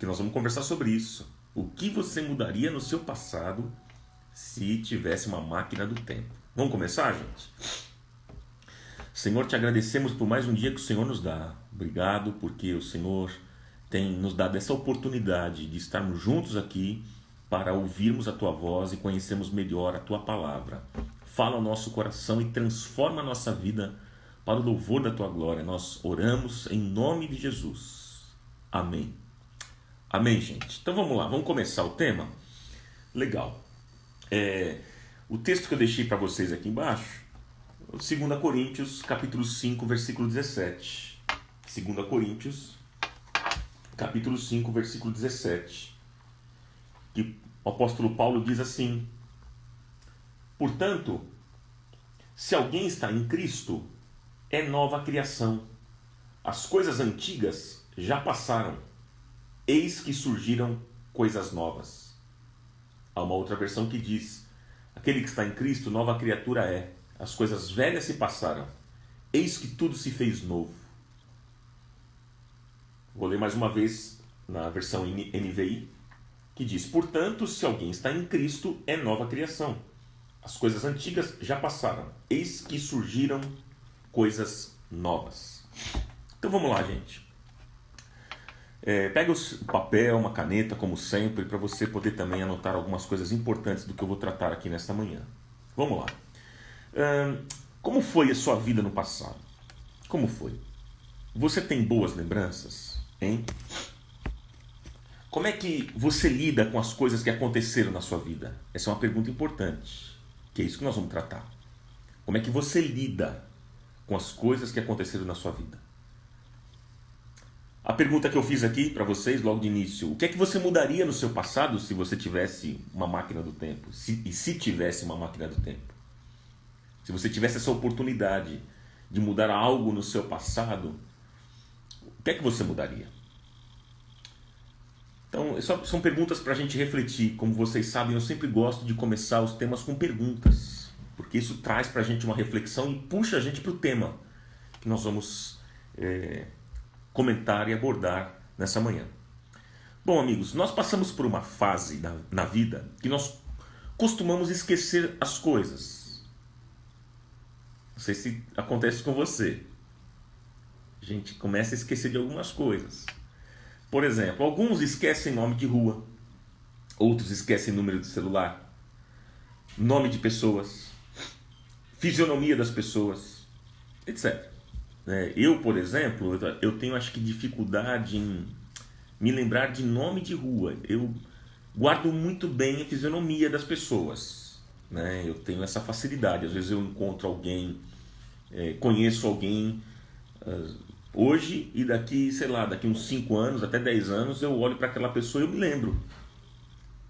porque nós vamos conversar sobre isso. O que você mudaria no seu passado se tivesse uma máquina do tempo? Vamos começar, gente? Senhor, te agradecemos por mais um dia que o Senhor nos dá. Obrigado porque o Senhor tem nos dado essa oportunidade de estarmos juntos aqui para ouvirmos a Tua voz e conhecermos melhor a Tua palavra. Fala ao nosso coração e transforma a nossa vida para o louvor da Tua glória. Nós oramos em nome de Jesus. Amém. Amém, gente. Então vamos lá, vamos começar o tema? Legal. O texto que eu deixei para vocês aqui embaixo, 2 Coríntios, capítulo 5, versículo 17. 2 Coríntios, capítulo 5, versículo 17. Que o apóstolo Paulo diz assim: portanto, se alguém está em Cristo, é nova criação. As coisas antigas já passaram. Eis que surgiram coisas novas. Há uma outra versão que diz: aquele que está em Cristo, nova criatura é. As coisas velhas se passaram. Eis que tudo se fez novo. Vou ler mais uma vez na versão NVI, que diz: portanto, se alguém está em Cristo, é nova criação. As coisas antigas já passaram. Eis que surgiram coisas novas. Então vamos lá, gente. Pega o papel, uma caneta, como sempre, para você poder também anotar algumas coisas importantes do que eu vou tratar aqui nesta manhã. Vamos lá. Como foi a sua vida no passado? Como foi? Você tem boas lembranças? Hein? Como é que você lida com as coisas que aconteceram na sua vida? Essa é uma pergunta importante, que é isso que nós vamos tratar. Como é que você lida com as coisas que aconteceram na sua vida? A pergunta que eu fiz aqui para vocês logo de início: o que é que você mudaria no seu passado se você tivesse uma máquina do tempo? Se tivesse uma máquina do tempo? Se você tivesse essa oportunidade de mudar algo no seu passado, o que é que você mudaria? Então, são perguntas para a gente refletir. Como vocês sabem, eu sempre gosto de começar os temas com perguntas, porque isso traz para a gente uma reflexão e puxa a gente para o tema que nós vamos comentar e abordar nessa manhã. Bom, amigos, nós passamos por uma fase na vida que nós costumamos esquecer as coisas. Não sei se acontece com você. A gente começa a esquecer de algumas coisas. Por exemplo, alguns esquecem nome de rua, outros esquecem número de celular, nome de pessoas, fisionomia das pessoas, etc. Eu, por exemplo, eu tenho acho que dificuldade em me lembrar de nome de rua. Eu guardo muito bem a fisionomia das pessoas. Eu tenho essa facilidade. Às vezes eu encontro alguém, conheço alguém hoje e daqui uns 5 anos, até 10 anos, eu olho para aquela pessoa e eu me lembro.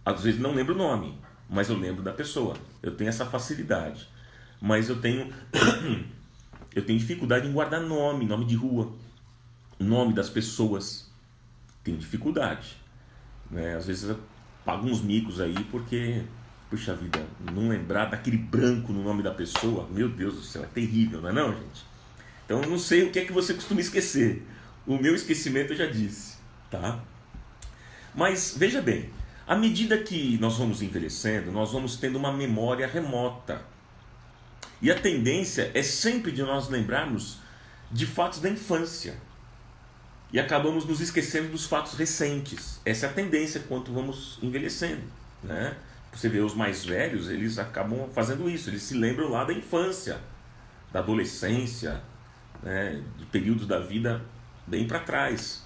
Às vezes não lembro o nome, mas eu lembro da pessoa. Eu tenho essa facilidade. Mas eu tenho dificuldade em guardar nome de rua, nome das pessoas. Tenho dificuldade. Às vezes eu pago uns micos aí porque, puxa vida, não lembrar daquele branco no nome da pessoa, meu Deus do céu, é terrível, não é não, gente? Então eu não sei o que é que você costuma esquecer. O meu esquecimento eu já disse, tá? Mas veja bem, à medida que nós vamos envelhecendo, nós vamos tendo uma memória remota. E a tendência é sempre de nós lembrarmos de fatos da infância. E acabamos nos esquecendo dos fatos recentes. Essa é a tendência quando vamos envelhecendo, né? Você vê os mais velhos, eles acabam fazendo isso. Eles se lembram lá da infância, da adolescência, né? De períodos da vida bem para trás.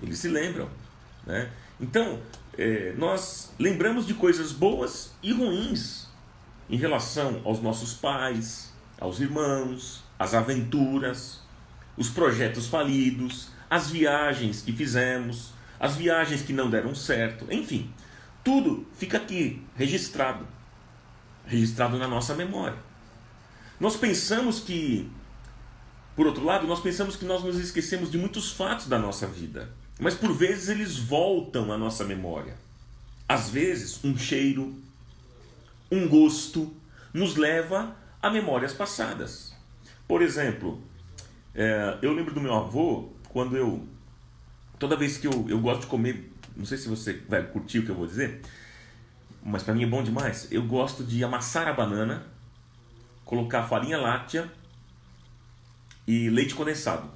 Eles se lembram, né? Então, nós lembramos de coisas boas e ruins em relação aos nossos pais, aos irmãos, às aventuras, os projetos falidos, as viagens que fizemos, as viagens que não deram certo, enfim, tudo fica aqui registrado na nossa memória. Nós pensamos que, por outro lado, nós nos esquecemos de muitos fatos da nossa vida, mas por vezes eles voltam à nossa memória. Às vezes, um cheiro, um gosto nos leva a memórias passadas. Por exemplo, eu lembro do meu avô, quando toda vez que eu gosto de comer não sei se você vai curtir o que eu vou dizer, mas para mim é bom demais. Eu gosto de amassar a banana, colocar farinha láctea e leite condensado.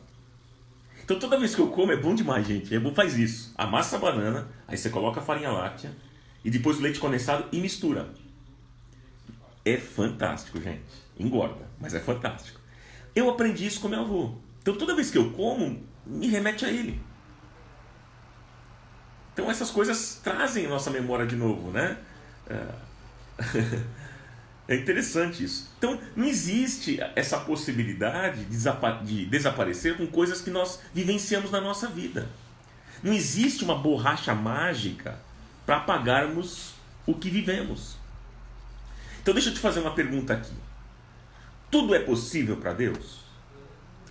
Então toda vez que eu como é bom demais, gente. É bom, faz isso. Amassa a banana, aí você coloca a farinha láctea e depois o leite condensado e mistura. É fantástico, gente. Engorda, mas é fantástico. Eu aprendi isso com meu avô. Então toda vez que eu como, me remete a ele. Então essas coisas trazem a nossa memória de novo, né? É interessante isso. Então não existe essa possibilidade de desaparecer com coisas que nós vivenciamos na nossa vida. Não existe uma borracha mágica para apagarmos o que vivemos. Então deixa eu te fazer uma pergunta aqui. Tudo é possível para Deus?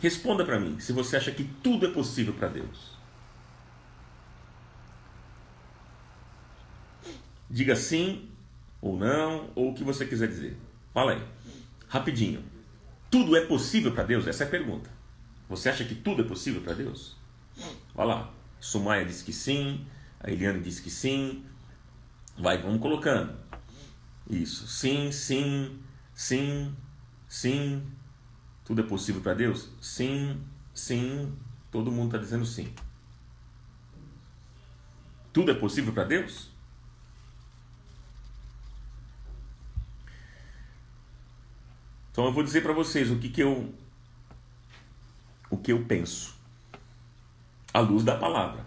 Responda para mim, se você acha que tudo é possível para Deus. Diga sim ou não, ou o que você quiser dizer. Fala aí, rapidinho. Tudo é possível para Deus? Essa é a pergunta. Você acha que tudo é possível para Deus? Vai lá. Sumaia disse que sim, a Eliane disse que sim. Vai, vamos colocando. Isso, sim, sim, sim, sim. Tudo é possível para Deus? Sim, sim. Todo mundo está dizendo sim. Tudo é possível para Deus? Então eu vou dizer para vocês o que eu penso, à luz da palavra.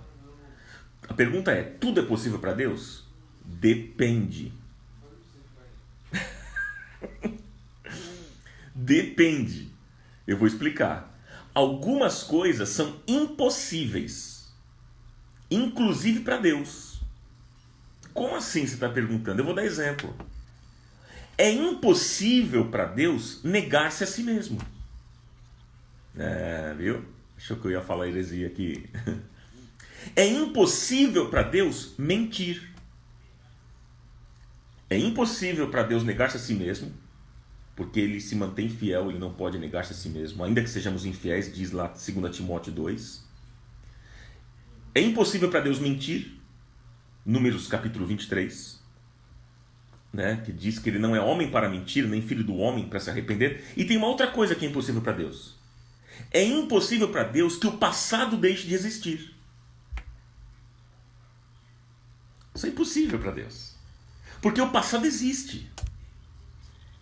A pergunta é: tudo é possível para Deus? Depende. Depende. Eu vou explicar. Algumas coisas são impossíveis, inclusive para Deus. Como assim, você está perguntando? Eu vou dar exemplo. É impossível para Deus negar-se a si mesmo. Viu? Achou que eu ia falar heresia aqui. É impossível para Deus mentir. É impossível para Deus negar-se a si mesmo, porque ele se mantém fiel, ele não pode negar-se a si mesmo, ainda que sejamos infiéis, diz lá 2 Timóteo 2. É impossível para Deus mentir, Números capítulo 23. Né, que diz que ele não é homem para mentir, nem filho do homem para se arrepender. E tem uma outra coisa que é impossível para Deus. É impossível para Deus que o passado deixe de existir. Isso é impossível para Deus. Porque o passado existe.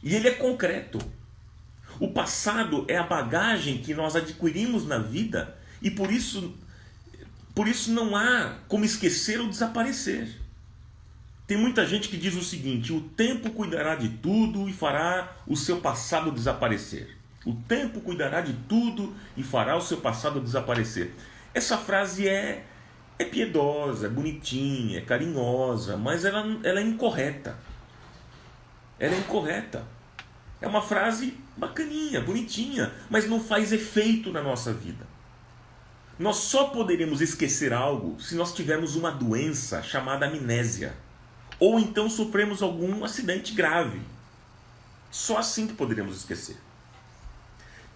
E ele é concreto. O passado é a bagagem que nós adquirimos na vida e por isso não há como esquecer ou desaparecer. Tem muita gente que diz o seguinte: o tempo cuidará de tudo e fará o seu passado desaparecer. O tempo cuidará de tudo e fará o seu passado desaparecer. Essa frase é piedosa, é bonitinha, é carinhosa, mas ela é incorreta. Ela é incorreta. É uma frase bacaninha, bonitinha, mas não faz efeito na nossa vida. Nós só poderemos esquecer algo se nós tivermos uma doença chamada amnésia. Ou então sofremos algum acidente grave. Só assim que poderemos esquecer.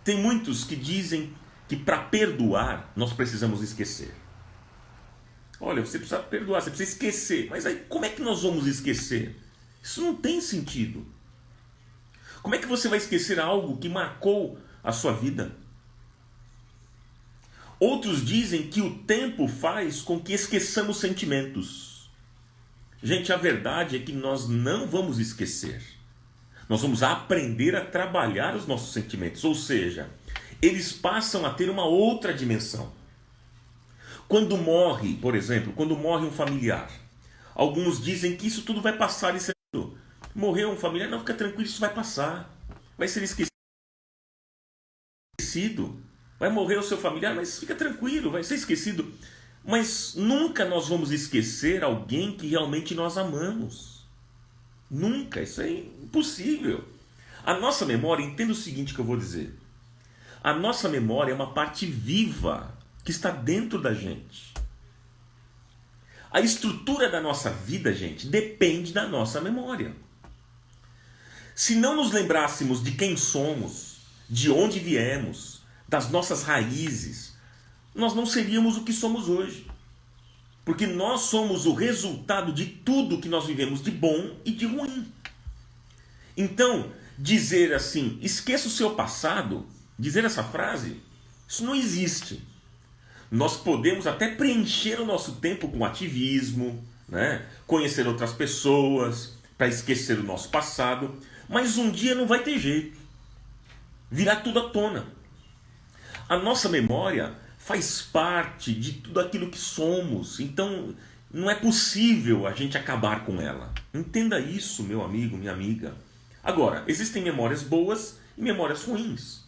Tem muitos que dizem que para perdoar nós precisamos esquecer. Olha, você precisa perdoar, você precisa esquecer. Mas aí como é que nós vamos esquecer? Isso não tem sentido. Como é que você vai esquecer algo que marcou a sua vida? Outros dizem que o tempo faz com que esqueçamos sentimentos. Gente, a verdade é que nós não vamos esquecer. Nós vamos aprender a trabalhar os nossos sentimentos. Ou seja, eles passam a ter uma outra dimensão. Quando morre, por exemplo, quando morre um familiar, alguns dizem que isso tudo vai passar. Isso é tudo. Morreu um familiar, não, fica tranquilo, isso vai passar. Vai ser esquecido. Vai morrer o seu familiar, mas fica tranquilo, vai ser esquecido. Mas nunca nós vamos esquecer alguém que realmente nós amamos. Nunca, isso é impossível. A nossa memória, entenda o seguinte que eu vou dizer. A nossa memória é uma parte viva que está dentro da gente. A estrutura da nossa vida, gente, depende da nossa memória. Se não nos lembrássemos de quem somos, de onde viemos, das nossas raízes, nós não seríamos o que somos hoje. Porque nós somos o resultado de tudo que nós vivemos de bom e de ruim. Então, dizer assim, esqueça o seu passado, dizer essa frase, isso não existe. Nós podemos até preencher o nosso tempo com ativismo, né? Conhecer outras pessoas, para esquecer o nosso passado, mas um dia não vai ter jeito. Virá tudo à tona. A nossa memória faz parte de tudo aquilo que somos, então não é possível a gente acabar com ela. Entenda isso, meu amigo, minha amiga. Agora, existem memórias boas e memórias ruins.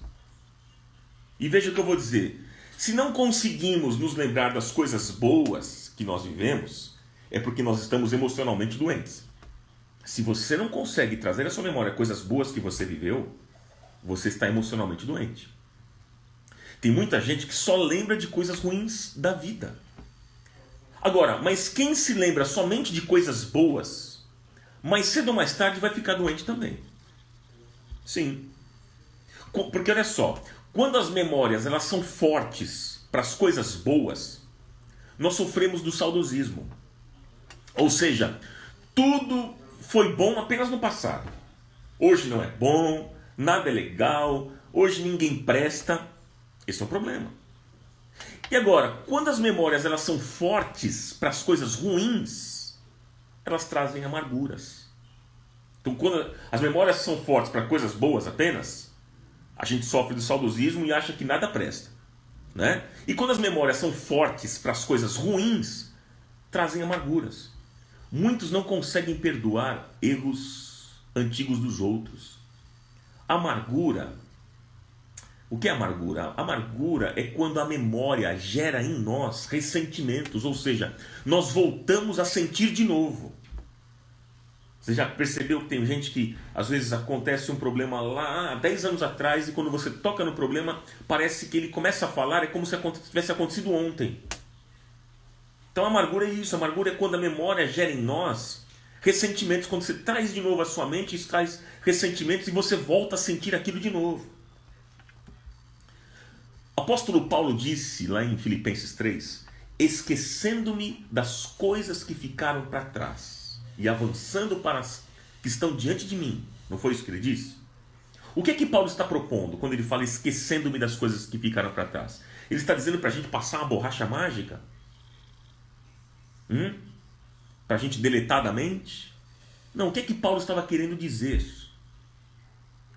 E veja o que eu vou dizer. Se não conseguimos nos lembrar das coisas boas que nós vivemos, é porque nós estamos emocionalmente doentes. Se você não consegue trazer à sua memória coisas boas que você viveu, você está emocionalmente doente. Tem muita gente que só lembra de coisas ruins da vida. Agora, mas quem se lembra somente de coisas boas, mais cedo ou mais tarde vai ficar doente também. Sim. Porque olha só, quando as memórias elas são fortes para as coisas boas, nós sofremos do saudosismo. Ou seja, tudo foi bom apenas no passado. Hoje não é bom, nada é legal, hoje ninguém presta. Esse é o problema. E agora, quando as memórias elas são fortes para as coisas ruins, elas trazem amarguras. Então, quando as memórias são fortes para coisas boas apenas, a gente sofre do saudosismo e acha que nada presta, né? E quando as memórias são fortes para as coisas ruins, trazem amarguras. Muitos não conseguem perdoar erros antigos dos outros. Amargura. O que é amargura? Amargura é quando a memória gera em nós ressentimentos, ou seja, nós voltamos a sentir de novo. Você já percebeu que tem gente que às vezes acontece um problema lá há 10 anos atrás e quando você toca no problema parece que ele começa a falar, é como se tivesse acontecido ontem. Então a amargura é isso, a amargura é quando a memória gera em nós ressentimentos, quando você traz de novo a sua mente, isso traz ressentimentos e você volta a sentir aquilo de novo. O apóstolo Paulo disse lá em Filipenses 3, esquecendo-me das coisas que ficaram para trás e avançando para as que estão diante de mim. Não foi isso que ele disse? O que é que Paulo está propondo quando ele fala esquecendo-me das coisas que ficaram para trás? Ele está dizendo para a gente passar uma borracha mágica? Para a gente deletar da mente? Não, o que é que Paulo estava querendo dizer?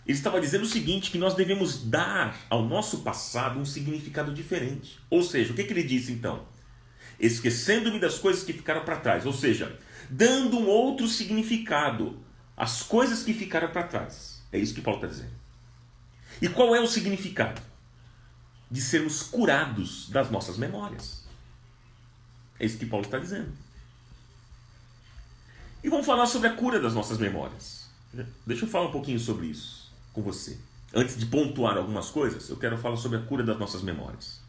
Ele estava dizendo o seguinte, que nós devemos dar ao nosso passado um significado diferente. Ou seja, o que é que ele disse então? Esquecendo-me das coisas que ficaram para trás. Ou seja, dando um outro significado às coisas que ficaram para trás. É isso que Paulo está dizendo. E qual é o significado? De sermos curados das nossas memórias. É isso que Paulo está dizendo. E vamos falar sobre a cura das nossas memórias. Deixa eu falar um pouquinho sobre isso com você. Antes de pontuar algumas coisas, eu quero falar sobre a cura das nossas memórias.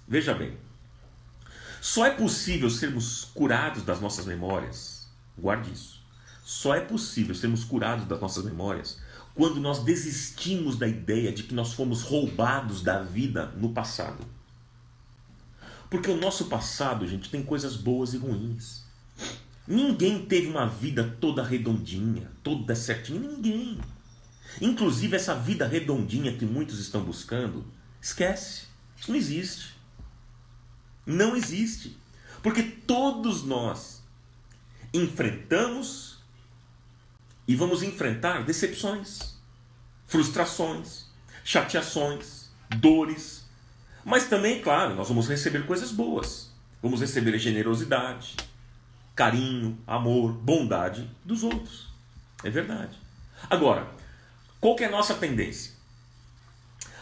Veja bem. Só é possível sermos curados das nossas memórias. Guarde isso. Só é possível sermos curados das nossas memórias quando nós desistimos da ideia de que nós fomos roubados da vida no passado. Porque o nosso passado, gente, tem coisas boas e ruins. Ninguém teve uma vida toda redondinha, toda certinha. Ninguém. Inclusive essa vida redondinha que muitos estão buscando, esquece. Isso não existe. Não existe. Porque todos nós enfrentamos e vamos enfrentar decepções, frustrações, chateações, dores. Mas também, claro, nós vamos receber coisas boas. Vamos receber generosidade, carinho, amor, bondade dos outros. É verdade. Agora, qual que é a nossa tendência?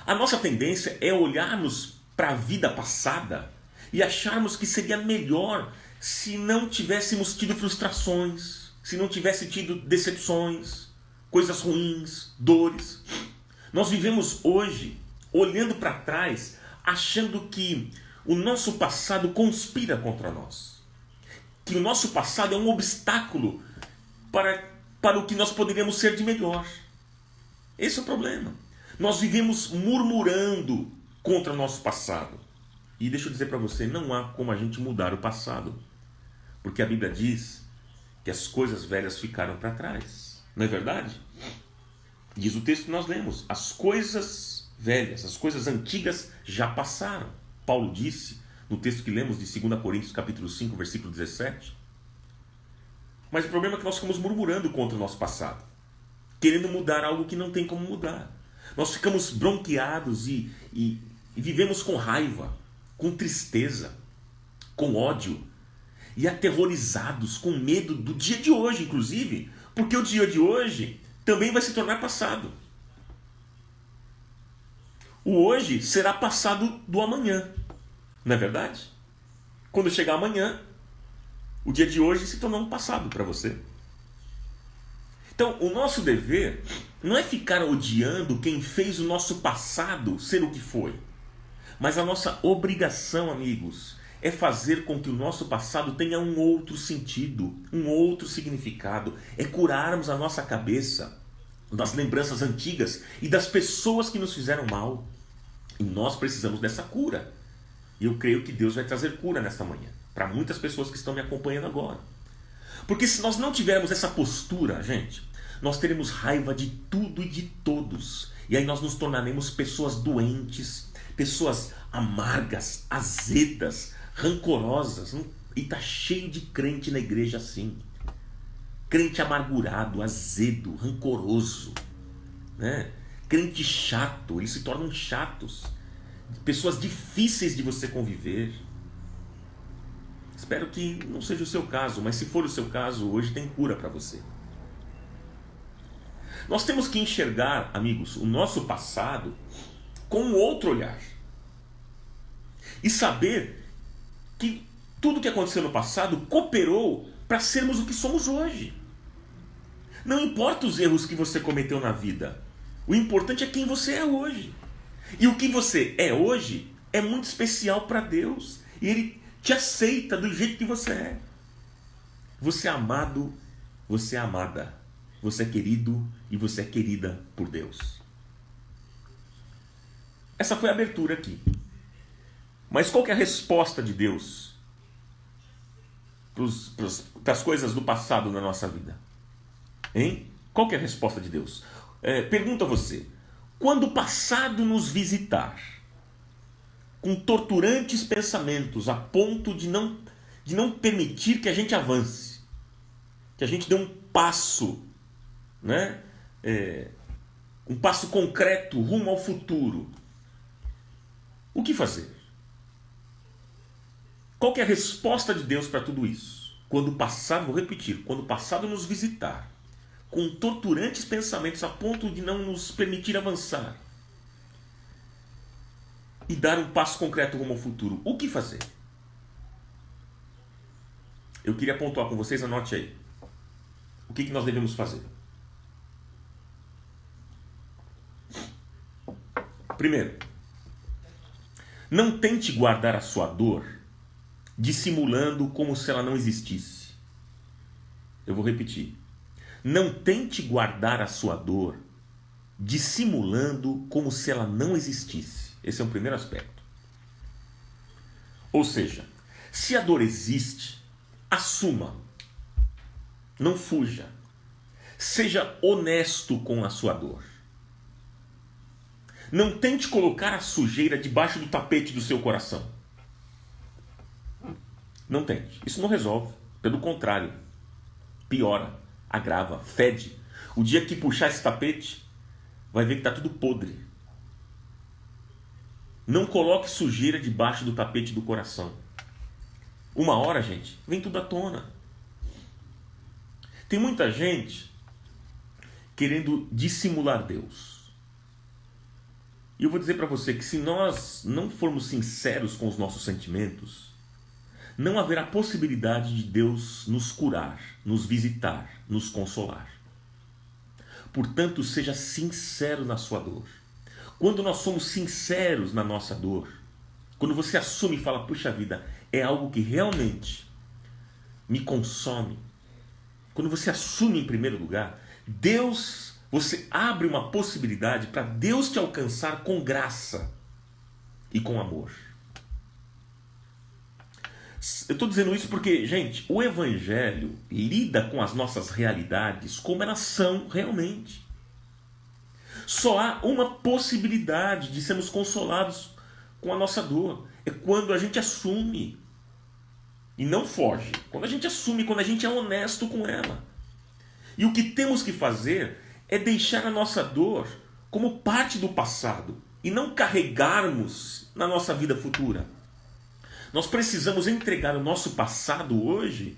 A nossa tendência é olharmos para a vida passada e acharmos que seria melhor se não tivéssemos tido frustrações, se não tivesse tido decepções, coisas ruins, dores. Nós vivemos hoje olhando para trás, achando que o nosso passado conspira contra nós. Que o nosso passado é um obstáculo para o que nós poderíamos ser de melhor. Esse é o problema. Nós vivemos murmurando contra o nosso passado. E deixa eu dizer para você, não há como a gente mudar o passado. Porque a Bíblia diz que as coisas velhas ficaram para trás. Não é verdade? Diz o texto que nós lemos, as coisas velhas, as coisas antigas já passaram. Paulo disse no texto que lemos de 2 Coríntios capítulo 5, versículo 17. Mas o problema é que nós ficamos murmurando contra o nosso passado, querendo mudar algo que não tem como mudar. Nós ficamos bronqueados e vivemos com raiva, com tristeza, com ódio e aterrorizados, com medo do dia de hoje, inclusive, porque o dia de hoje também vai se tornar passado. O hoje será passado do amanhã, não é verdade? Quando chegar amanhã, o dia de hoje se tornou um passado para você. Então, o nosso dever não é ficar odiando quem fez o nosso passado ser o que foi. Mas a nossa obrigação, amigos, é fazer com que o nosso passado tenha um outro sentido, um outro significado. É curarmos a nossa cabeça das lembranças antigas e das pessoas que nos fizeram mal. E nós precisamos dessa cura. E eu creio que Deus vai trazer cura nesta manhã, para muitas pessoas que estão me acompanhando agora. Porque se nós não tivermos essa postura, gente, nós teremos raiva de tudo e de todos. E aí nós nos tornaremos pessoas doentes, pessoas amargas, azedas, rancorosas. E está cheio de crente na igreja assim. Crente amargurado, azedo, rancoroso, né? Crente chato, eles se tornam chatos. Pessoas difíceis de você conviver. Espero que não seja o seu caso, mas se for o seu caso, hoje tem cura para você. Nós temos que enxergar, amigos, o nosso passado com um outro olhar. E saber que tudo que aconteceu no passado cooperou para sermos o que somos hoje. Não importa os erros que você cometeu na vida. O importante é quem você é hoje. E o que você é hoje é muito especial para Deus. E Ele te aceita do jeito que você é. Você é amado, você é amada. Você é querido e você é querida por Deus. Essa foi a abertura aqui. Mas qual que é a resposta de Deus para as coisas do passado na nossa vida? Hein? Qual que é a resposta de Deus? Pergunto a você. Quando o passado nos visitar, com torturantes pensamentos, a ponto de não permitir que a gente avance, que a gente dê um passo, né? Um passo concreto rumo ao futuro, o que fazer? Qual que é a resposta de Deus para tudo isso? Quando o passado, vou repetir, quando o passado nos visitar, com torturantes pensamentos a ponto de não nos permitir avançar e dar um passo concreto rumo ao futuro, o que fazer? Eu queria pontuar com vocês, anote aí. O que nós devemos fazer? Primeiro, não tente guardar a sua dor dissimulando como se ela não existisse. Eu vou repetir. Não tente guardar a sua dor dissimulando como se ela não existisse. Esse é o primeiro aspecto. Ou seja, se a dor existe, assuma. Não fuja. Seja honesto com a sua dor. Não tente colocar a sujeira debaixo do tapete do seu coração. Não tente. Isso não resolve. Pelo contrário, piora, agrava, fede. O dia que puxar esse tapete, vai ver que está tudo podre. Não coloque sujeira debaixo do tapete do coração. Uma hora, gente, vem tudo à tona. Tem muita gente querendo dissimular Deus. E eu vou dizer para você que se nós não formos sinceros com os nossos sentimentos, não haverá possibilidade de Deus nos curar, nos visitar, nos consolar. Portanto, seja sincero na sua dor. Quando nós somos sinceros na nossa dor, quando você assume e fala, puxa vida, é algo que realmente me consome. Quando você assume em primeiro lugar, você abre uma possibilidade para Deus te alcançar com graça e com amor. Eu estou dizendo isso porque, gente, o Evangelho lida com as nossas realidades como elas são realmente. Só há uma possibilidade de sermos consolados com a nossa dor. É quando a gente assume e não foge. Quando a gente assume, quando a gente é honesto com ela. E o que temos que fazer é deixar a nossa dor como parte do passado e não carregarmos na nossa vida futura. Nós precisamos entregar o nosso passado hoje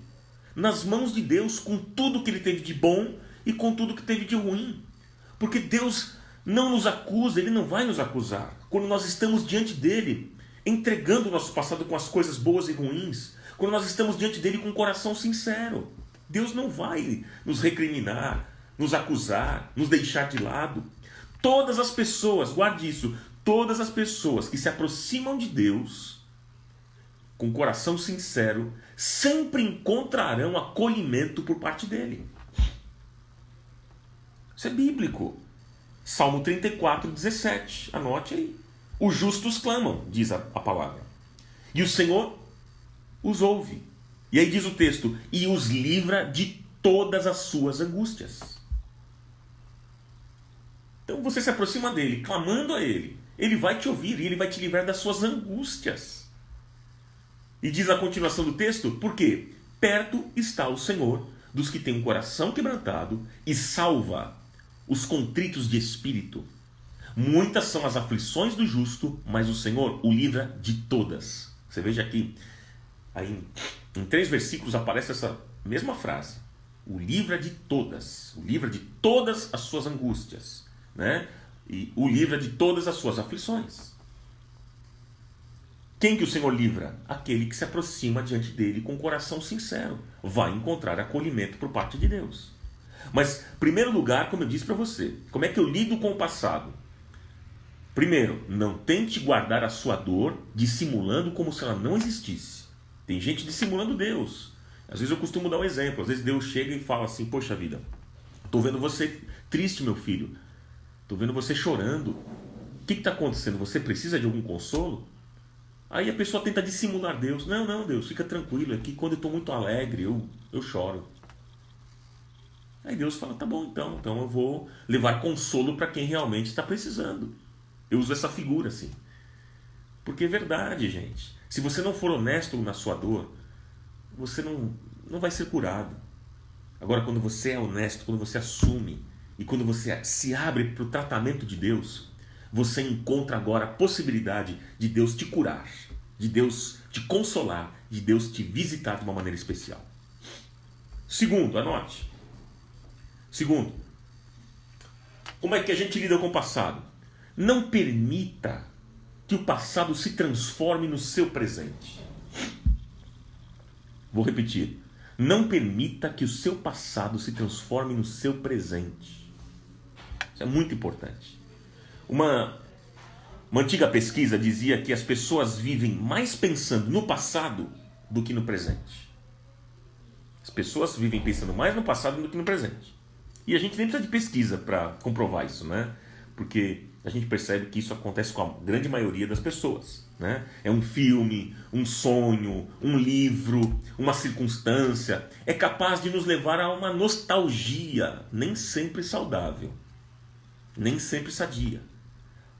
nas mãos de Deus, com tudo que Ele teve de bom e com tudo que teve de ruim. Porque Deus não nos acusa, Ele não vai nos acusar. Quando nós estamos diante dEle, entregando o nosso passado com as coisas boas e ruins, quando nós estamos diante dEle com um coração sincero, Deus não vai nos recriminar, nos acusar, nos deixar de lado. Todas as pessoas, guarde isso, todas as pessoas que se aproximam de Deus com coração sincero, sempre encontrarão acolhimento por parte dele. Isso é bíblico. Salmo 34, 17. Anote aí. Os justos clamam, diz a palavra, e o Senhor os ouve. E aí diz o texto, e os livra de todas as suas angústias. Então você se aproxima dele, clamando a ele. Ele vai te ouvir e ele vai te livrar das suas angústias. E diz a continuação do texto, porque perto está o Senhor dos que têm um coração quebrantado e salva os contritos de espírito. Muitas são as aflições do justo, mas o Senhor o livra de todas. Você veja aqui, aí em 3 versículos aparece essa mesma frase. O livra de todas. O livra de todas as suas angústias. Né? E o livra de todas as suas aflições. Quem que o Senhor livra? Aquele que se aproxima diante dele com um coração sincero. Vai encontrar acolhimento por parte de Deus. Mas, em primeiro lugar, como eu disse para você, como é que eu lido com o passado? Primeiro, não tente guardar a sua dor dissimulando como se ela não existisse. Tem gente dissimulando Deus. Às vezes eu costumo dar um exemplo. Às vezes Deus chega e fala assim, poxa vida, estou vendo você triste, meu filho. Estou vendo você chorando. O que está acontecendo? Você precisa de algum consolo? Aí a pessoa tenta dissimular Deus. Não, Deus, fica tranquilo. É que quando eu estou muito alegre, eu choro. Aí Deus fala, tá bom então eu vou levar consolo para quem realmente está precisando. Eu uso essa figura assim. Porque é verdade, gente. Se você não for honesto na sua dor, você não vai ser curado. Agora, quando você é honesto, quando você assume e quando você se abre para o tratamento de Deus, você encontra agora a possibilidade de Deus te curar, de Deus te consolar, de Deus te visitar de uma maneira especial. Segundo, anote. Segundo, como é que a gente lida com o passado? Não permita que o passado se transforme no seu presente. Vou repetir. Não permita que o seu passado se transforme no seu presente. Isso é muito importante. Uma antiga pesquisa dizia que as pessoas vivem mais pensando no passado do que no presente. As pessoas vivem pensando mais no passado do que no presente. E a gente nem precisa de pesquisa para comprovar isso, né? Porque a gente percebe que isso acontece com a grande maioria das pessoas, né? É um filme, um sonho, um livro, uma circunstância. É capaz de nos levar a uma nostalgia, nem sempre saudável, nem sempre sadia.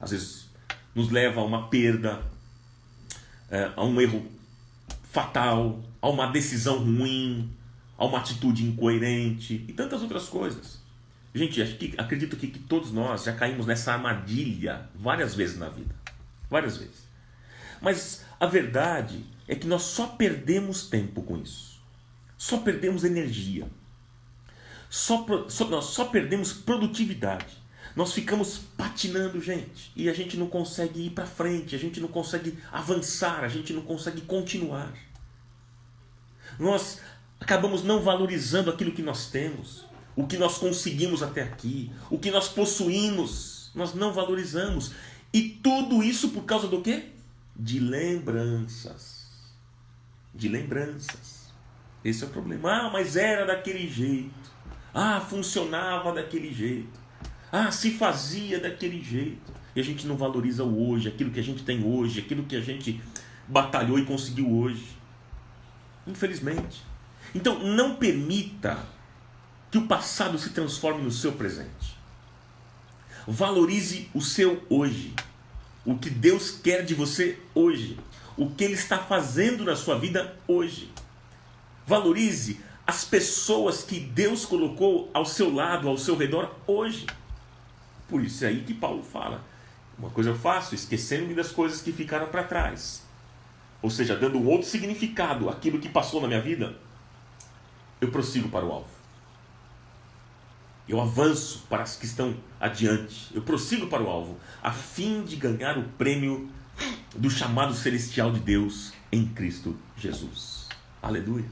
Às vezes nos leva a uma perda, a um erro fatal, a uma decisão ruim, a uma atitude incoerente e tantas outras coisas. Gente, acredito que todos nós já caímos nessa armadilha várias vezes na vida. Várias vezes. Mas a verdade é que nós só perdemos tempo com isso. Só perdemos energia. Nós só perdemos produtividade. Nós ficamos patinando, gente. E a gente não consegue ir para frente. A gente não consegue avançar. A gente não consegue continuar. Nós acabamos não valorizando aquilo que nós temos. O que nós conseguimos até aqui, o que nós possuímos, nós não valorizamos. E tudo isso por causa do quê? De lembranças. De lembranças. Esse é o problema. Mas era daquele jeito. Funcionava daquele jeito. Se fazia daquele jeito. E a gente não valoriza o hoje, aquilo que a gente tem hoje, aquilo que a gente batalhou e conseguiu hoje. Infelizmente. Então, não permita que o passado se transforme no seu presente. Valorize o seu hoje. O que Deus quer de você hoje. O que Ele está fazendo na sua vida hoje. Valorize as pessoas que Deus colocou ao seu lado, ao seu redor hoje. Por isso é aí que Paulo fala. Uma coisa eu faço, esquecendo-me das coisas que ficaram para trás. Ou seja, dando um outro significado àquilo que passou na minha vida, eu prossigo para o alvo. Eu avanço para as que estão adiante. Eu prossigo para o alvo, a fim de ganhar o prêmio do chamado celestial de Deus em Cristo Jesus. Aleluia.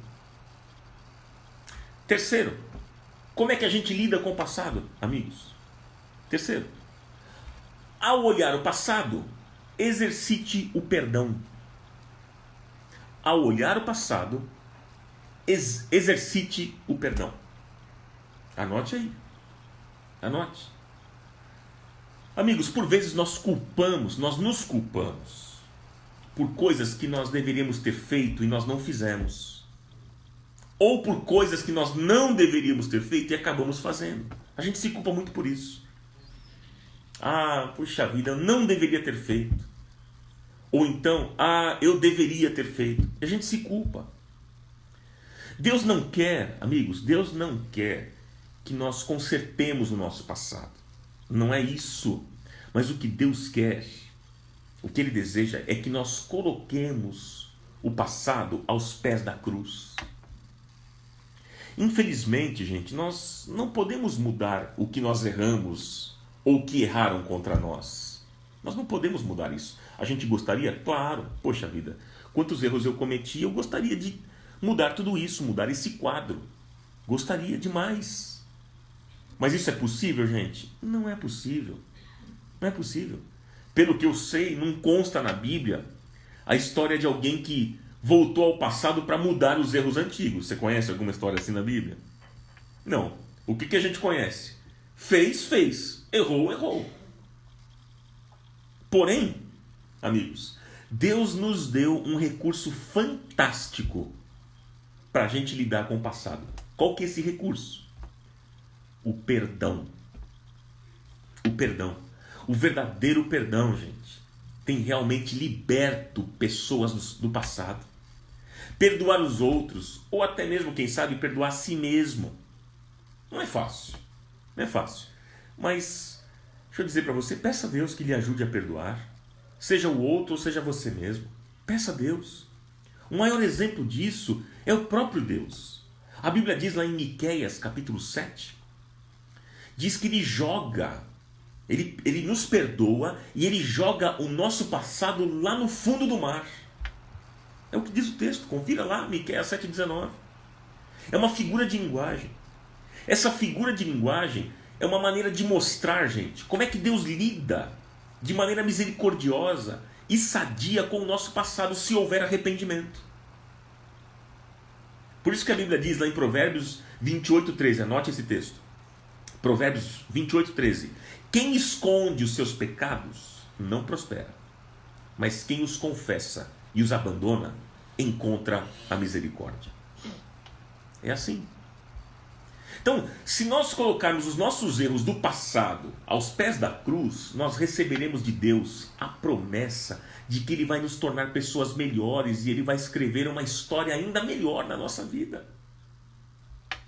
Terceiro, como é que a gente lida com o passado, amigos? Terceiro, ao olhar o passado, exercite o perdão. Ao olhar o passado, exercite o perdão. Anote aí. Anote. Amigos, por vezes nós nos culpamos por coisas que nós deveríamos ter feito e nós não fizemos. Ou por coisas que nós não deveríamos ter feito e acabamos fazendo. A gente se culpa muito por isso. Ah, puxa vida, eu não deveria ter feito. Ou então, eu deveria ter feito. E a gente se culpa. Deus não quer, amigos, Deus não quer que nós consertemos o nosso passado. Não é isso. Mas o que Deus quer, o que Ele deseja é que nós coloquemos o passado aos pés da cruz. Infelizmente, gente, nós não podemos mudar o que nós erramos ou o que erraram contra nós. Nós não podemos mudar isso. A gente gostaria? Claro. Poxa vida, quantos erros eu cometi, eu gostaria de mudar tudo isso, mudar esse quadro. Gostaria demais. Mas isso é possível, gente? Não é possível. Não é possível. Pelo que eu sei, não consta na Bíblia a história de alguém que voltou ao passado para mudar os erros antigos. Você conhece alguma história assim na Bíblia? Não. O que a gente conhece? Fez. Errou, errou. Porém, amigos, Deus nos deu um recurso fantástico para a gente lidar com o passado. Qual que é esse recurso? O perdão. O perdão. O verdadeiro perdão, gente, tem realmente liberto pessoas do passado. Perdoar os outros, ou até mesmo, quem sabe, perdoar a si mesmo. Não é fácil. Não é fácil. Mas, deixa eu dizer para você, peça a Deus que lhe ajude a perdoar. Seja o outro ou seja você mesmo. Peça a Deus. O maior exemplo disso é o próprio Deus. A Bíblia diz lá em Miqueias, capítulo 7, diz que Ele nos perdoa e Ele joga o nosso passado lá no fundo do mar. É o que diz o texto, confira lá, Miqueias 7,19. É uma figura de linguagem. Essa figura de linguagem é uma maneira de mostrar, gente, como é que Deus lida de maneira misericordiosa e sadia com o nosso passado se houver arrependimento. Por isso que a Bíblia diz lá em Provérbios 28,13, anote esse texto. Provérbios 28,13. Quem esconde os seus pecados não prospera, mas quem os confessa e os abandona encontra a misericórdia. É assim. Então, se nós colocarmos os nossos erros do passado aos pés da cruz, nós receberemos de Deus a promessa de que Ele vai nos tornar pessoas melhores e Ele vai escrever uma história ainda melhor na nossa vida.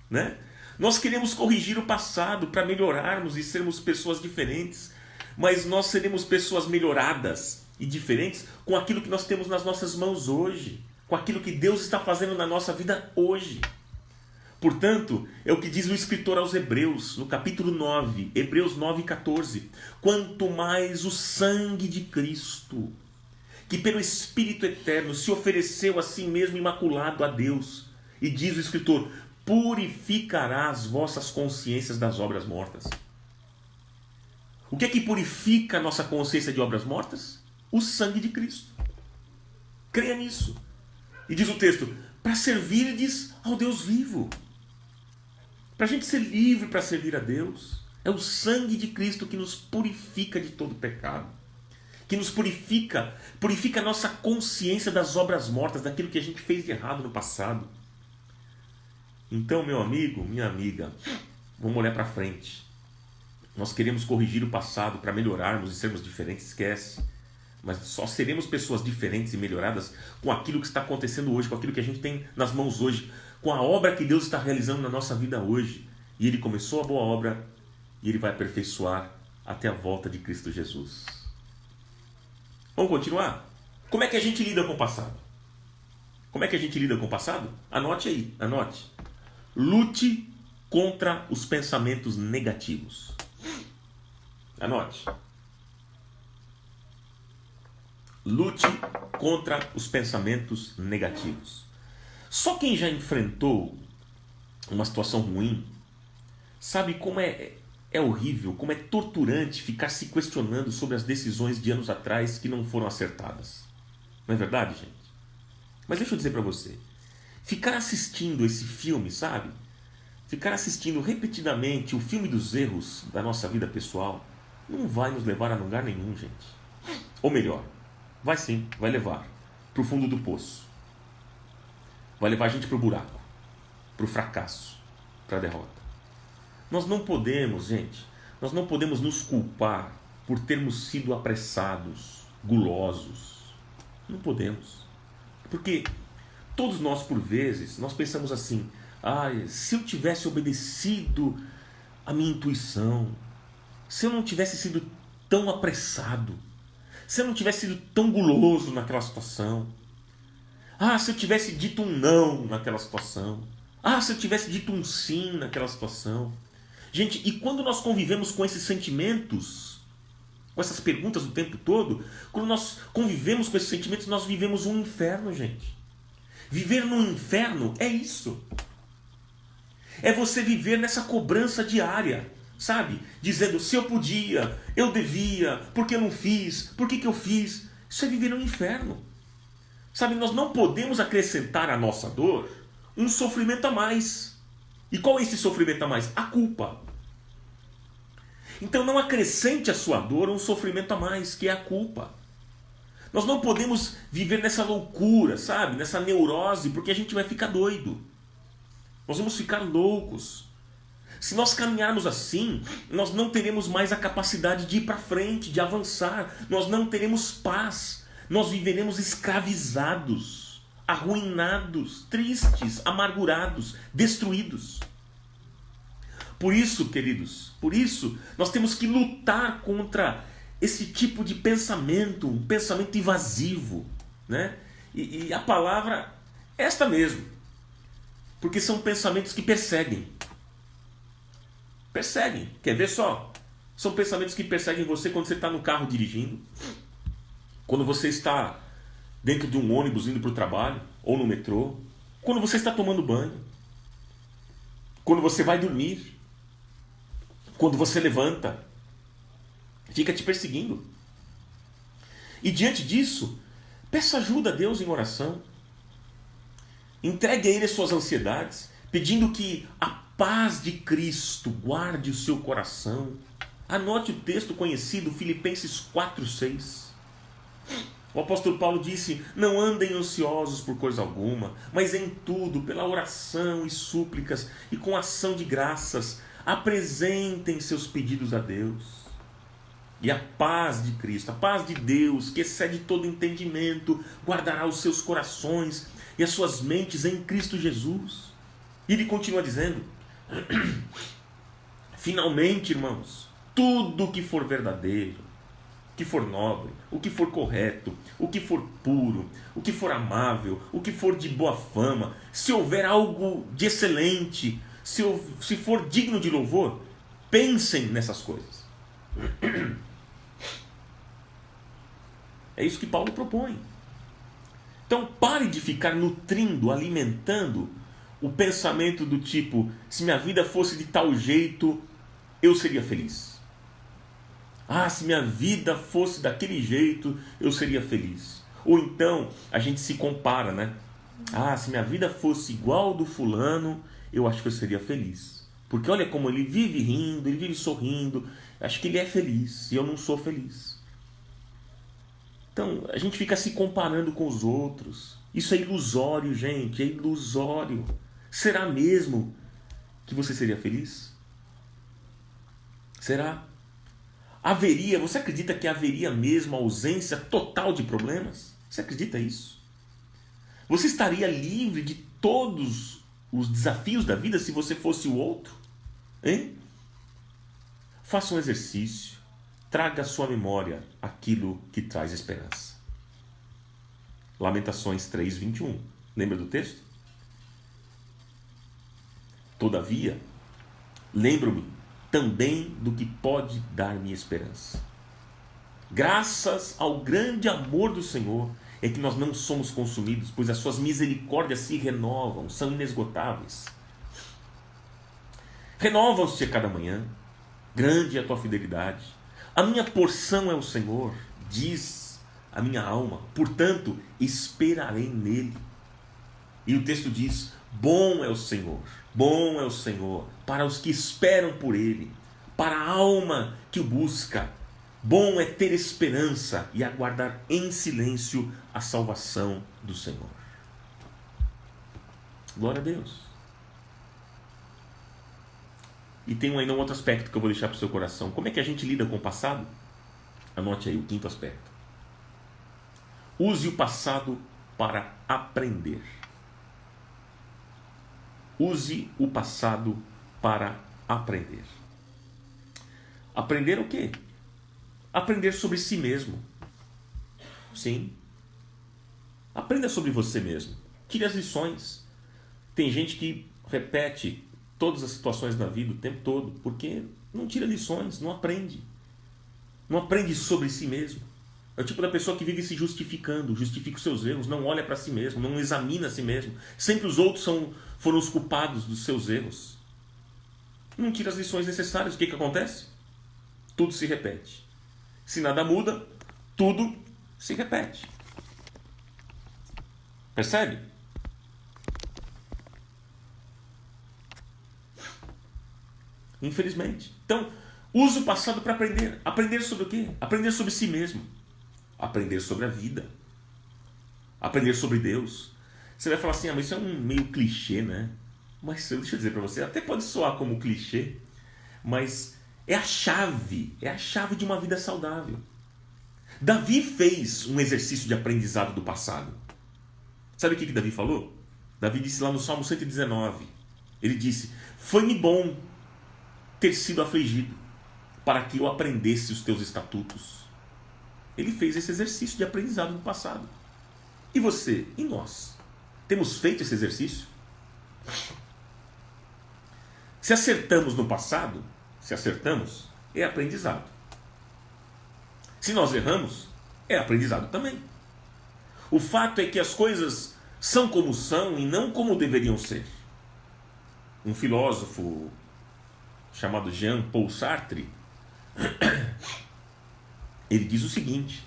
Né? Nós queremos corrigir o passado para melhorarmos e sermos pessoas diferentes, mas nós seremos pessoas melhoradas e diferentes com aquilo que nós temos nas nossas mãos hoje, com aquilo que Deus está fazendo na nossa vida hoje. Portanto, é o que diz o escritor aos Hebreus, no capítulo 9, Hebreus 9,14. Quanto mais o sangue de Cristo, que pelo Espírito Eterno se ofereceu a si mesmo imaculado a Deus, e diz o escritor, purificará as vossas consciências das obras mortas. O que é que purifica a nossa consciência de obras mortas? O sangue de Cristo. Creia nisso. E diz o texto, para servirdes ao Deus vivo. Para a gente ser livre para servir a Deus. É o sangue de Cristo que nos purifica de todo pecado. que nos purifica, purifica a nossa consciência das obras mortas, daquilo que a gente fez de errado no passado. Então, meu amigo, minha amiga, vamos olhar para frente. Nós queremos corrigir o passado para melhorarmos e sermos diferentes, esquece. Mas só seremos pessoas diferentes e melhoradas com aquilo que está acontecendo hoje, com aquilo que a gente tem nas mãos hoje, com a obra que Deus está realizando na nossa vida hoje. E Ele começou a boa obra e Ele vai aperfeiçoar até a volta de Cristo Jesus. Vamos continuar? Como é que a gente lida com o passado? Como é que a gente lida com o passado? Anote aí, anote. Lute contra os pensamentos negativos. Anote. Lute contra os pensamentos negativos. Só quem já enfrentou uma situação ruim sabe como é horrível, como é torturante ficar se questionando sobre as decisões de anos atrás que não foram acertadas. Não é verdade, gente? Mas deixa eu dizer para você, ficar assistindo esse filme, sabe? Ficar assistindo repetidamente o filme dos erros da nossa vida pessoal não vai nos levar a lugar nenhum, gente. Ou melhor, vai sim, vai levar para o fundo do poço. Vai levar a gente para o buraco, para o fracasso, para a derrota. Nós não podemos, gente, nós não podemos nos culpar por termos sido apressados, gulosos. Não podemos. Porque todos nós, por vezes, nós pensamos assim, se eu tivesse obedecido a minha intuição, se eu não tivesse sido tão apressado, se eu não tivesse sido tão guloso naquela situação, se eu tivesse dito um não naquela situação, se eu tivesse dito um sim naquela situação. Gente, e quando nós convivemos com esses sentimentos, com essas perguntas o tempo todo, quando nós convivemos com esses sentimentos, nós vivemos um inferno, gente. Viver no inferno é isso. É você viver nessa cobrança diária, sabe? Dizendo, se eu podia, eu devia, por que eu não fiz, por que eu fiz? Isso é viver no inferno. Sabe, nós não podemos acrescentar à nossa dor um sofrimento a mais. E qual é esse sofrimento a mais? A culpa. Então não acrescente à sua dor um sofrimento a mais, que é a culpa. Nós não podemos viver nessa loucura, sabe? Nessa neurose, porque a gente vai ficar doido. Nós vamos ficar loucos. Se nós caminharmos assim, nós não teremos mais a capacidade de ir para frente, de avançar. Nós não teremos paz. Nós viveremos escravizados, arruinados, tristes, amargurados, destruídos. Por isso, queridos, por isso nós temos que lutar contra esse tipo de pensamento, um pensamento invasivo, né? E a palavra é esta mesmo, porque são pensamentos que perseguem. Perseguem, quer ver só? São pensamentos que perseguem você quando você está no carro dirigindo, quando você está dentro de um ônibus indo para o trabalho, ou no metrô, quando você está tomando banho, quando você vai dormir, quando você levanta, fica te perseguindo. E diante disso, peça ajuda a Deus em oração. Entregue a Ele as suas ansiedades, pedindo que a paz de Cristo guarde o seu coração. Anote o texto conhecido, Filipenses 4:6. O apóstolo Paulo disse, não andem ansiosos por coisa alguma, mas em tudo, pela oração e súplicas e com ação de graças, apresentem seus pedidos a Deus. E a paz de Cristo, a paz de Deus, que excede todo entendimento, guardará os seus corações e as suas mentes em Cristo Jesus. E ele continua dizendo, finalmente, irmãos, tudo que for verdadeiro, o que for nobre, o que for correto, o que for puro, o que for amável, o que for de boa fama, se houver algo de excelente, se for digno de louvor, pensem nessas coisas. É isso que Paulo propõe. Então pare de ficar nutrindo, alimentando o pensamento do tipo, se minha vida fosse de tal jeito, eu seria feliz. Se minha vida fosse daquele jeito, eu seria feliz. Ou então, a gente se compara, né? Se minha vida fosse igual do fulano, eu acho que eu seria feliz. Porque olha como ele vive rindo, ele vive sorrindo. Acho que ele é feliz e eu não sou feliz. Então, a gente fica se comparando com os outros. Isso é ilusório, gente, é ilusório. Será mesmo que você seria feliz? Será? Você acredita que haveria mesmo ausência total de problemas? Você acredita isso? Você estaria livre de todos os desafios da vida se você fosse o outro? Hein? Faça um exercício. Traga à sua memória aquilo que traz esperança. Lamentações 3:21. Lembra do texto? Todavia, lembro-me também do que pode dar-me esperança. Graças ao grande amor do Senhor é que nós não somos consumidos, pois as suas misericórdias se renovam, são inesgotáveis. Renovam-se a cada manhã. Grande é a tua fidelidade. A minha porção é o Senhor, diz a minha alma, portanto esperarei nele. E o texto diz: bom é o Senhor para os que esperam por ele, para a alma que o busca. Bom é ter esperança e aguardar em silêncio a salvação do Senhor. Glória a Deus. E tem ainda um outro aspecto que eu vou deixar para o seu coração. Como é que a gente lida com o passado? Anote aí o quinto aspecto. Use o passado para aprender. Use o passado para aprender. Aprender o quê? Aprender sobre si mesmo. Sim. Aprenda sobre você mesmo. Tire as lições. Tem gente que repete todas as situações da vida o tempo todo, porque não tira lições, não aprende. Não aprende sobre si mesmo. É o tipo da pessoa que vive se justificando, justifica os seus erros, não olha para si mesmo, não examina a si mesmo. Sempre os outros foram os culpados dos seus erros. Não tira as lições necessárias. O que acontece? Tudo se repete. Se nada muda, tudo se repete. Percebe? Infelizmente. Então, use o passado para aprender. Aprender sobre o quê? Aprender sobre si mesmo. Aprender sobre a vida. Aprender sobre Deus. Você vai falar assim, mas isso é um meio clichê, né? Mas deixa eu dizer para você, até pode soar como clichê, mas é a chave de uma vida saudável. Davi fez um exercício de aprendizado do passado. Sabe o que Davi falou? Davi disse lá no Salmo 119, ele disse: foi-me bom ter sido afligido, para que eu aprendesse os teus estatutos. Ele fez esse exercício de aprendizado do passado. E você? E nós? Temos feito esse exercício? Se acertamos no passado, é aprendizado. Se nós erramos, é aprendizado também. O fato é que as coisas são como são e não como deveriam ser. Um filósofo chamado Jean-Paul Sartre, ele diz o seguinte,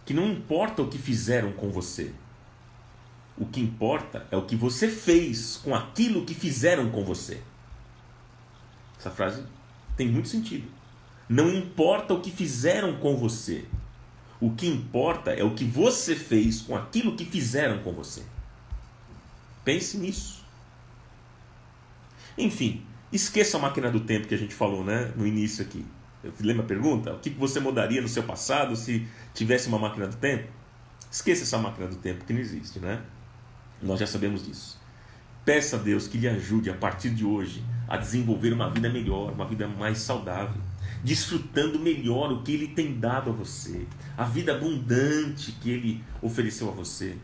que não importa o que fizeram com você, o que importa é o que você fez com aquilo que fizeram com você. Essa frase tem muito sentido. Não importa o que fizeram com você, o que importa é o que você fez com aquilo que fizeram com você. Pense nisso. Enfim, esqueça a máquina do tempo que a gente falou, né, no início aqui. Lembra a pergunta? O que você mudaria no seu passado se tivesse uma máquina do tempo? Esqueça essa máquina do tempo que não existe, né? Nós já sabemos disso. Peça a Deus que lhe ajude a partir de hoje a desenvolver uma vida melhor, uma vida mais saudável, desfrutando melhor o que Ele tem dado a você, a vida abundante que Ele ofereceu a você.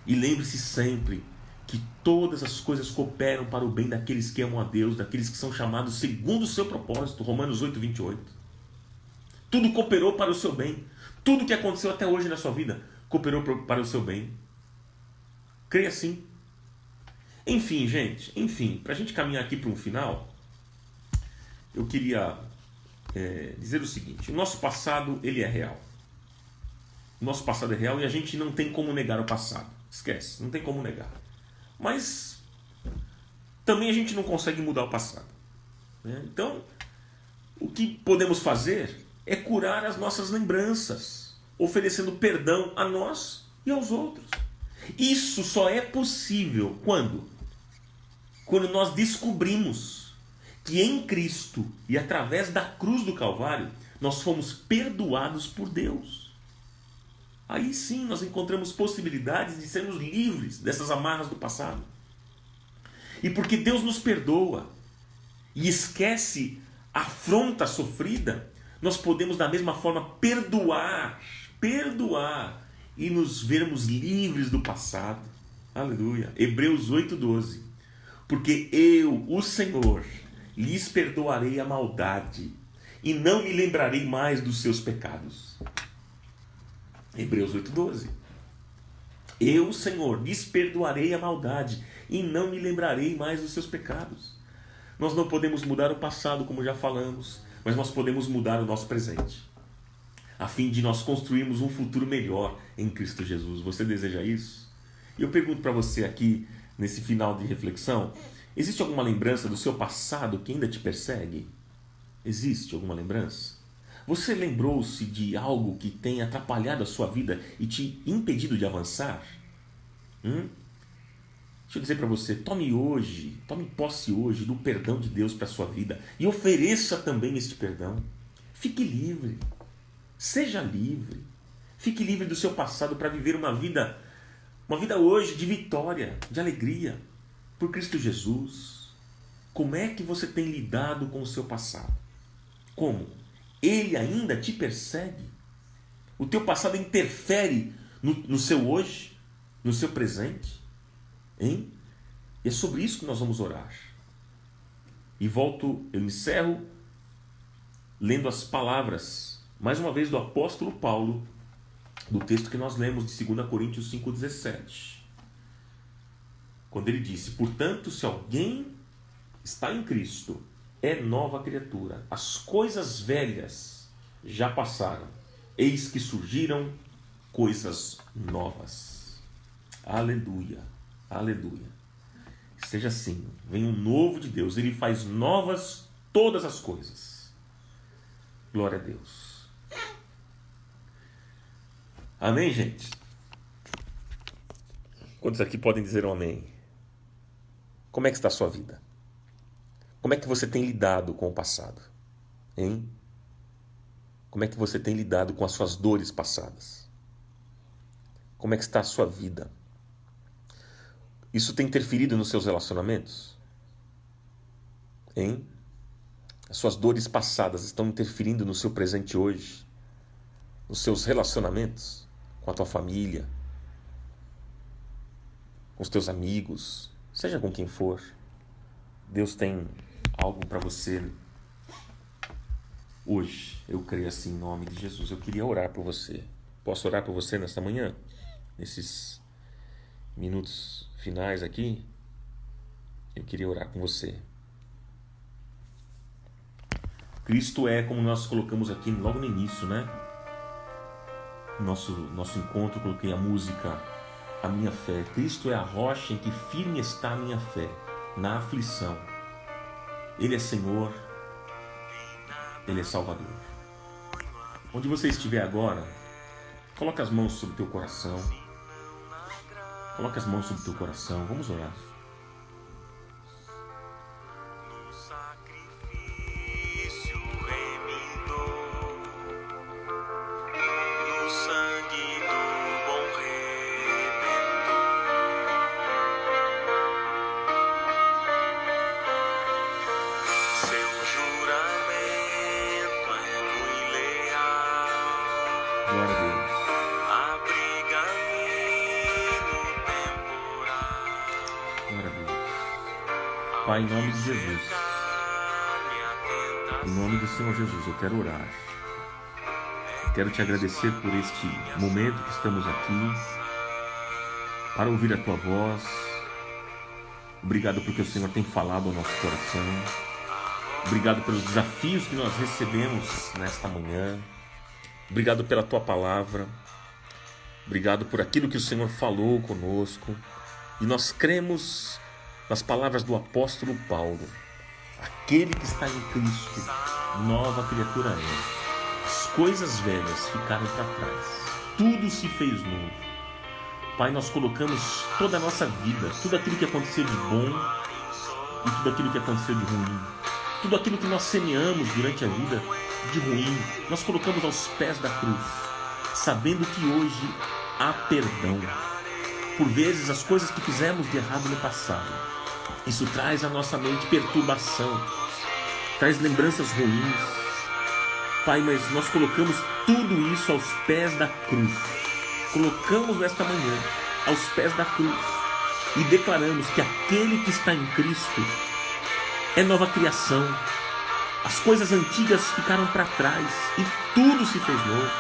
E lembre-se sempre que todas as coisas cooperam para o bem daqueles que amam a Deus, daqueles que são chamados segundo o seu propósito. Romanos 8:28. Tudo cooperou para o seu bem. Tudo que aconteceu até hoje na sua vida cooperou para o seu bem. Creia assim. Enfim, gente, para a gente caminhar aqui para um final, eu queria dizer o seguinte: o nosso passado, ele é real. O nosso passado é real e a gente não tem como negar o passado. Esquece, não tem como negar. Mas também a gente não consegue mudar o passado, né? Então, o que podemos fazer é curar as nossas lembranças. oferecendo perdão a nós e aos outros. Isso só é possível quando? Quando nós descobrimos que em Cristo e através da cruz do Calvário nós fomos perdoados por Deus. Aí sim nós encontramos possibilidades de sermos livres dessas amarras do passado. E porque Deus nos perdoa e esquece a afronta sofrida, nós podemos da mesma forma perdoar e nos vermos livres do passado. Aleluia. Hebreus 8:12. Porque eu, o Senhor, lhes perdoarei a maldade e não me lembrarei mais dos seus pecados. Hebreus 8:12. Eu, Senhor, lhes perdoarei a maldade e não me lembrarei mais dos seus pecados. Nós não podemos mudar o passado, como já falamos, mas nós podemos mudar o nosso presente, a fim de nós construirmos um futuro melhor em Cristo Jesus. Você deseja isso? E eu pergunto para você aqui, nesse final de reflexão, existe alguma lembrança do seu passado que ainda te persegue? Existe alguma lembrança? Você lembrou-se de algo que tem atrapalhado a sua vida e te impedido de avançar? Deixa eu dizer para você, tome posse hoje do perdão de Deus para a sua vida e ofereça também este perdão. Fique livre, seja livre, fique livre do seu passado para viver uma vida hoje de vitória, de alegria, por Cristo Jesus. Como é que você tem lidado com o seu passado? Como? Ele ainda te persegue? O teu passado interfere no seu hoje, no seu presente? Hein? E é sobre isso que nós vamos orar. E eu encerro lendo as palavras, mais uma vez, do apóstolo Paulo, do texto que nós lemos de 2 Coríntios 5,17. Quando ele disse: portanto, se alguém está em Cristo, é nova criatura. As coisas velhas já passaram, eis que surgiram coisas novas. Aleluia. Aleluia. Seja assim, vem o novo de Deus, ele faz novas todas as coisas. Glória a Deus. Amém, gente? Quantos aqui podem dizer um amém? Como é que está a sua vida? Como é que você tem lidado com o passado? Hein? Como é que você tem lidado com as suas dores passadas? Como é que está a sua vida? Isso tem interferido nos seus relacionamentos? Hein? As suas dores passadas estão interferindo no seu presente hoje? Nos seus relacionamentos? Com a tua família? Com os teus amigos? Seja com quem for. Deus tem algo para você hoje. Eu creio assim em nome de Jesus. Eu queria orar por você. Posso orar por você nesta manhã? Nesses minutos finais aqui, eu queria orar com você. Cristo é, como nós colocamos aqui logo no início, né? Nosso encontro, coloquei a música A Minha Fé. Cristo é a rocha em que firme está a minha fé, na aflição. Ele é Senhor, Ele é Salvador. Onde você estiver agora, coloque as mãos sobre o teu coração. Coloque as mãos sobre o teu coração. Vamos orar. Glória a Deus. Glória a Deus. Pai, em nome de Jesus, em nome do Senhor Jesus, eu quero orar. Quero te agradecer por este momento que estamos aqui, para ouvir a tua voz. Obrigado porque o Senhor tem falado ao nosso coração. Obrigado pelos desafios que nós recebemos nesta manhã. Obrigado pela tua palavra. Obrigado por aquilo que o Senhor falou conosco. E nós cremos nas palavras do apóstolo Paulo. Aquele que está em Cristo, nova criatura é. As coisas velhas ficaram para trás tudo se fez novo. Pai, nós colocamos toda a nossa vida, tudo aquilo que aconteceu de bom e tudo aquilo que aconteceu de ruim, tudo aquilo que nós semeamos durante a vida de ruim, nós colocamos aos pés da cruz, sabendo que hoje há perdão. Por vezes, as coisas que fizemos de errado no passado, isso traz à nossa mente perturbação, traz lembranças ruins. Pai, mas nós colocamos tudo isso aos pés da cruz. Colocamos nesta manhã aos pés da cruz e declaramos que aquele que está em Cristo é nova criação. As coisas antigas ficaram para trás e tudo se fez novo.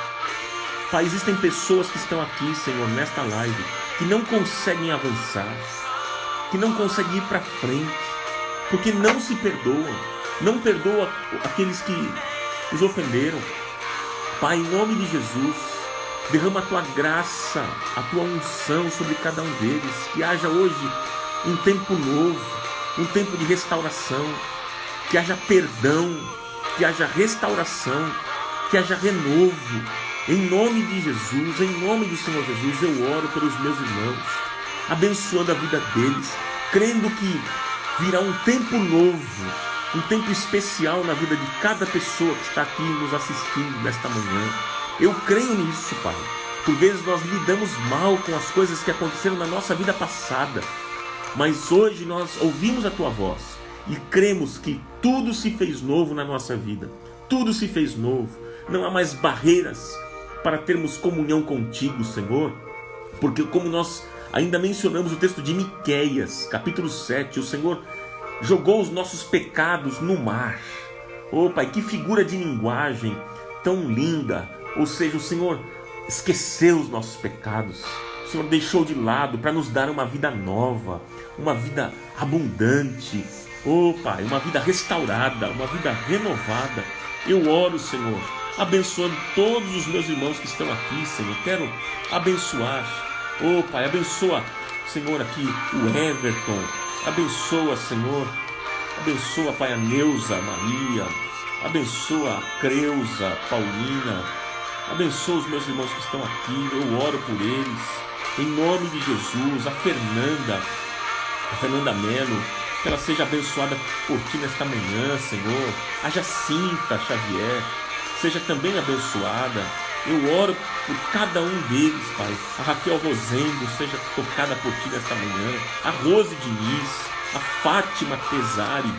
Pai, existem pessoas que estão aqui, Senhor, nesta live, que não conseguem avançar, que não conseguem ir para frente, porque não se perdoam, não perdoam aqueles que os ofenderam. Pai, em nome de Jesus, derrama a tua graça, a tua unção sobre cada um deles, que haja hoje um tempo novo, um tempo de restauração, que haja perdão, que haja restauração, que haja renovo. Em nome de Jesus, em nome do Senhor Jesus, eu oro pelos meus irmãos, abençoando a vida deles, crendo que virá um tempo novo, um tempo especial na vida de cada pessoa que está aqui nos assistindo nesta manhã. Eu creio nisso, Pai. Por vezes nós lidamos mal com as coisas que aconteceram na nossa vida passada, mas hoje nós ouvimos a Tua voz e cremos que tudo se fez novo na nossa vida. Tudo se fez novo. Não há mais barreiras para termos comunhão contigo, Senhor, porque como nós ainda mencionamos o texto de Miqueias, capítulo 7, o Senhor jogou os nossos pecados no mar. Oh, Pai, que figura de linguagem tão linda. Ou seja, o Senhor esqueceu os nossos pecados, o Senhor deixou de lado para nos dar uma vida nova, uma vida abundante. Oh, Pai, uma vida restaurada, uma vida renovada. Eu oro, Senhor, abençoando todos os meus irmãos que estão aqui, Senhor. Quero abençoar. Oh, Pai, abençoa, Senhor, aqui o Everton. Abençoa, Senhor. Abençoa, Pai, a Neuza, a Maria. Abençoa a Creuza, a Paulina. Abençoa os meus irmãos que estão aqui. Eu oro por eles. Em nome de Jesus. A Fernanda Melo, que ela seja abençoada por Ti nesta manhã, Senhor. A Jacinta Xavier seja também abençoada. Eu oro por cada um deles, Pai. A Raquel Rosendo seja tocada por Ti nesta manhã. A Rose Diniz, a Fátima Pesari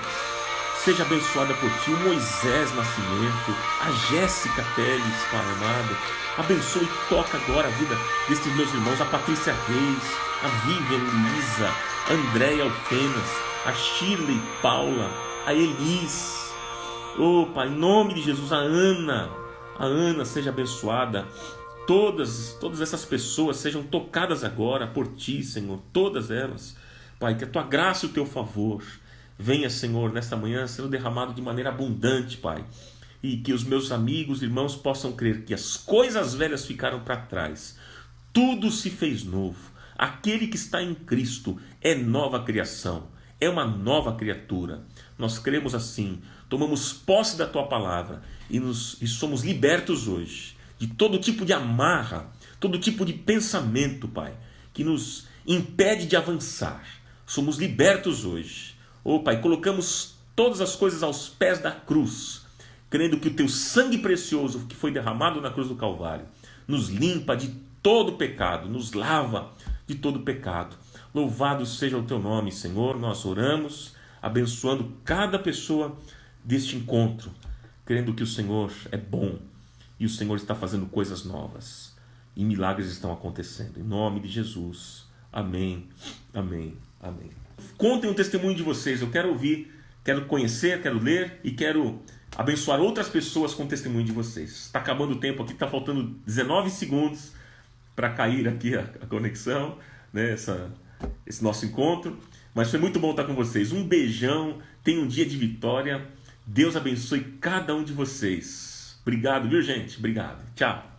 seja abençoada por Ti. O Moisés Nascimento, a Jéssica Teles, Pai amado. Abençoe e toca agora a vida destes meus irmãos. A Patrícia Reis, a Vivian Luiza, a Andréia Alpenas, a Shirley Paula, a Elis. Oh, Pai, em nome de Jesus, a Ana seja abençoada. Todas essas pessoas sejam tocadas agora por Ti, Senhor. Todas elas. Pai, que a Tua graça e o Teu favor venha, Senhor, nesta manhã, sendo derramado de maneira abundante, Pai. E que os meus amigos, irmãos, possam crer que as coisas velhas ficaram para trás. Tudo se fez novo. Aquele que está em Cristo é nova criação. É uma nova criatura. Nós cremos assim. Tomamos posse da Tua palavra e somos libertos hoje de todo tipo de amarra, todo tipo de pensamento, Pai, que nos impede de avançar. Somos libertos hoje. Oh, Pai, colocamos todas as coisas aos pés da cruz, crendo que o Teu sangue precioso que foi derramado na cruz do Calvário nos limpa de todo pecado, nos lava de todo pecado. Louvado seja o Teu nome, Senhor. Nós oramos, abençoando cada pessoa deste encontro, crendo que o Senhor é bom e o Senhor está fazendo coisas novas e milagres estão acontecendo. Em nome de Jesus. Amém, amém, amém. Contem o testemunho de vocês. Eu quero ouvir, quero conhecer, quero ler e quero abençoar outras pessoas com o testemunho de vocês. Está acabando o tempo aqui, está faltando 19 segundos para cair aqui a conexão, né, esse nosso encontro. Mas foi muito bom estar com vocês. Um beijão, tenha um dia de vitória. Deus abençoe cada um de vocês. Obrigado, viu, gente? Obrigado. Tchau.